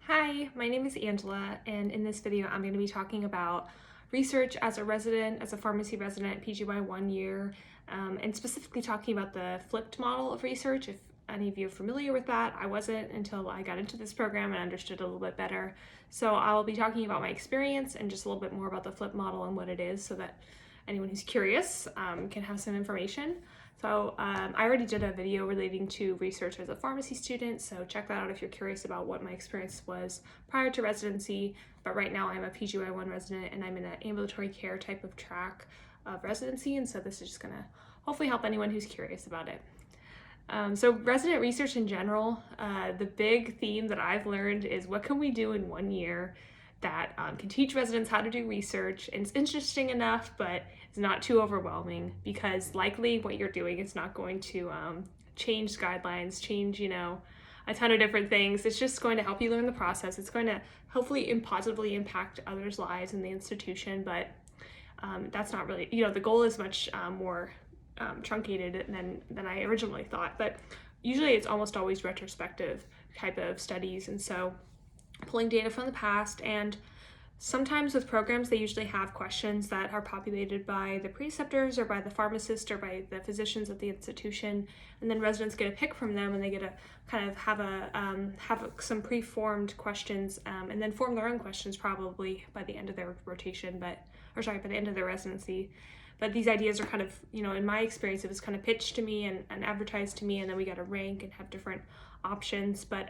Hi, my name is Angela, and in this video, I'm going to be talking about research as a resident, as a pharmacy resident, PGY 1 year, and specifically talking about the flipped model of research. If any of you are familiar with that, I wasn't until I got into this program and understood a little bit better. So I'll be talking about my experience and just a little bit more about the flipped model and what it is so that anyone who's curious can have some information. So I already did a video relating to research as a pharmacy student, so check that out if you're curious about what my experience was prior to residency. But right now I'm a PGY 1 resident and I'm in an ambulatory care type of track of residency, and so this is just gonna hopefully help anyone who's curious about it. So resident research in general, the big theme that I've learned is what can we do in 1 year that can teach residents how to do research. And it's interesting enough, but it's not too overwhelming because likely what you're doing is not going to change guidelines, change, a ton of different things. It's just going to help you learn the process. It's going to hopefully positively impact others' lives in the institution, but that's not really, the goal is much more truncated than I originally thought. But usually it's almost always retrospective type of studies, and so pulling data from the past. And sometimes with programs, they usually have questions that are populated by the preceptors or by the pharmacist or by the physicians at the institution, and then residents get a pick from them, and they get to kind of have some pre-formed questions, and then form their own questions probably by the end of their rotation, by the end of their residency. But these ideas are kind of, in my experience, it was kind of pitched to me and advertised to me, and then we got to rank and have different options. But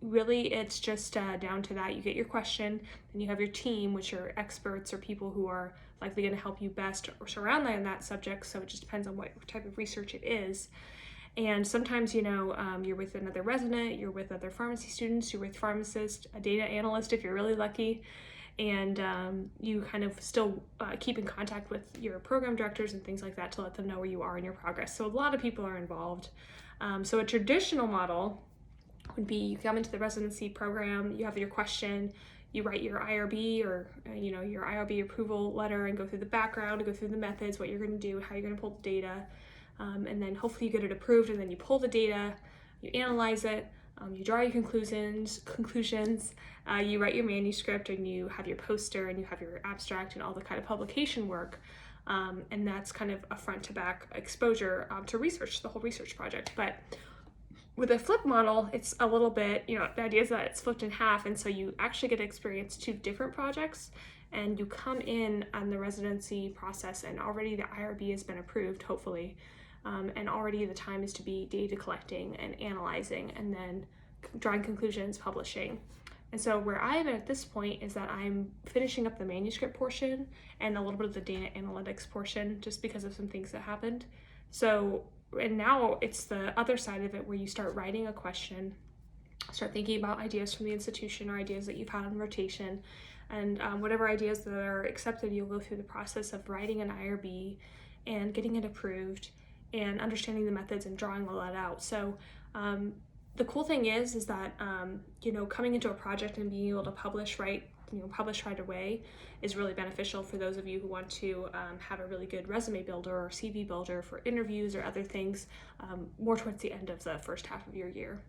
really, it's just down to that. You get your question, and you have your team, which are experts or people who are likely going to help you best or surround them in that subject. So it just depends on what type of research it is. And sometimes, you're with another resident, you're with other pharmacy students, you're with pharmacists, a data analyst if you're really lucky, and you kind of still keep in contact with your program directors and things like that to let them know where you are in your progress. So a lot of people are involved. So a traditional model would be you come into the residency program, you have your question, you write your IRB or your IRB approval letter and go through the background, go through the methods, what you're going to do, how you're going to pull the data, and then hopefully you get it approved, and then you pull the data, you analyze it, you draw your conclusions, you write your manuscript, and you have your poster, and you have your abstract and all the kind of publication work. And that's kind of a front to back exposure to research, the whole research project. But with a flip model, it's a little bit, the idea is that it's flipped in half, and so you actually get to experience two different projects, and you come in on the residency process, and already the IRB has been approved, hopefully, and already the time is to be data collecting and analyzing, and then drawing conclusions, publishing. And so where I am at this point is that I'm finishing up the manuscript portion and a little bit of the data analytics portion, just because of some things that happened. So, and now it's the other side of it where you start writing a question, start thinking about ideas from the institution or ideas that you've had on rotation, and whatever ideas that are accepted, you'll go through the process of writing an IRB and getting it approved and understanding the methods and drawing all that out. So the cool thing is that coming into a project and being able to publish right away is really beneficial for those of you who want to have a really good resume builder or CV builder for interviews or other things more towards the end of the first half of your year.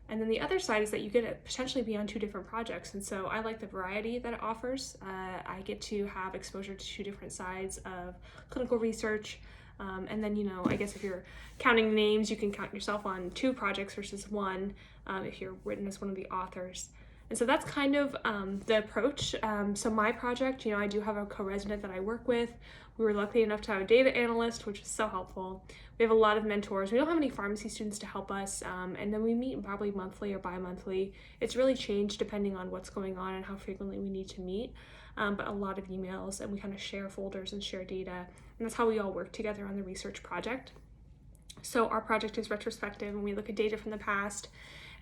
And then the other side is that you get to potentially be on two different projects, and so I like the variety that it offers. I get to have exposure to two different sides of clinical research, and then I guess if you're counting names, you can count yourself on two projects versus one if you're written as one of the authors. And so that's kind of the approach. So my project, I do have a co-resident that I work with. We were lucky enough to have a data analyst, which is so helpful. We have a lot of mentors. We don't have any pharmacy students to help us, and then we meet probably monthly or bi-monthly. It's really changed depending on what's going on and how frequently we need to meet, but a lot of emails, and we kind of share folders and share data, and that's how we all work together on the research project. So our project is retrospective, and we look at data from the past.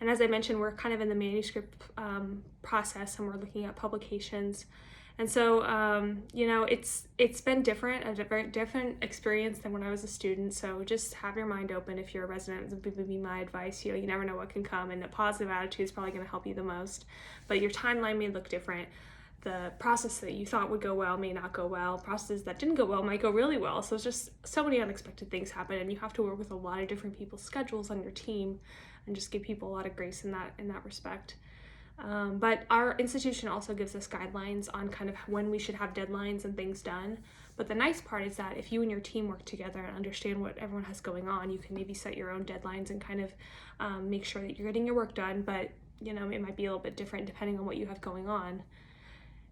And as I mentioned, we're kind of in the manuscript process, and we're looking at publications. And so, it's been different, a very different experience than when I was a student. So just have your mind open if you're a resident. That would be my advice. You never know what can come, and a positive attitude is probably going to help you the most. But your timeline may look different. The process that you thought would go well may not go well. Processes that didn't go well might go really well. So it's just so many unexpected things happen, and you have to work with a lot of different people's schedules on your team and just give people a lot of grace in that respect. But our institution also gives us guidelines on kind of when we should have deadlines and things done. But the nice part is that if you and your team work together and understand what everyone has going on, you can maybe set your own deadlines and kind of make sure that you're getting your work done. But it might be a little bit different depending on what you have going on.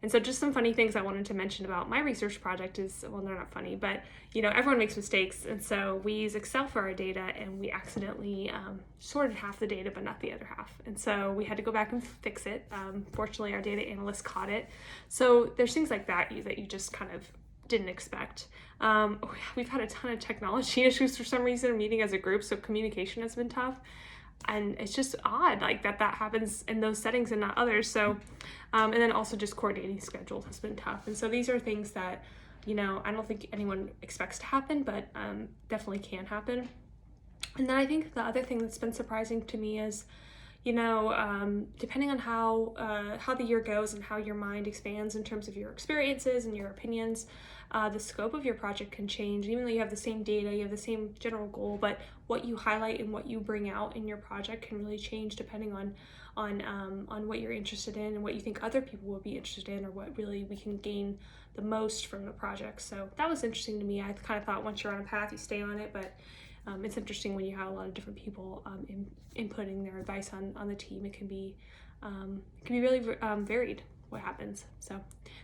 And so just some funny things I wanted to mention about my research project is, well, they're not funny, but everyone makes mistakes. And so we use Excel for our data, and we accidentally sorted half the data, but not the other half. And so we had to go back and fix it. Fortunately, our data analyst caught it. So there's things like that you just kind of didn't expect. We've had a ton of technology issues for some reason meeting as a group, so communication has been tough. And it's just odd like that happens in those settings and not others. So and then also just coordinating schedules has been tough. And so these are things that I don't think anyone expects to happen, but definitely can happen. And then I think the other thing that's been surprising to me is depending on how the year goes and how your mind expands in terms of your experiences and your opinions, the scope of your project can change. Even though you have the same data, you have the same general goal, but what you highlight and what you bring out in your project can really change depending on what you're interested in and what you think other people will be interested in, or what really we can gain the most from the project. So that was interesting to me. I kind of thought once you're on a path, you stay on it, but it's interesting when you have a lot of different people inputting their advice on the team. It can be really varied what happens. So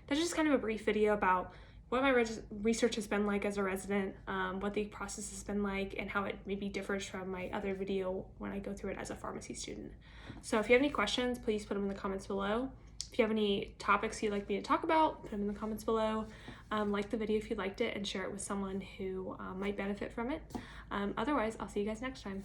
that's just kind of a brief video about what my research has been like as a resident, what the process has been like, and how it maybe differs from my other video when I go through it as a pharmacy student. So if you have any questions, please put them in the comments below. If you have any topics you'd like me to talk about, put them in the comments below. Like the video if you liked it, and share it with someone who might benefit from it. Otherwise, I'll see you guys next time.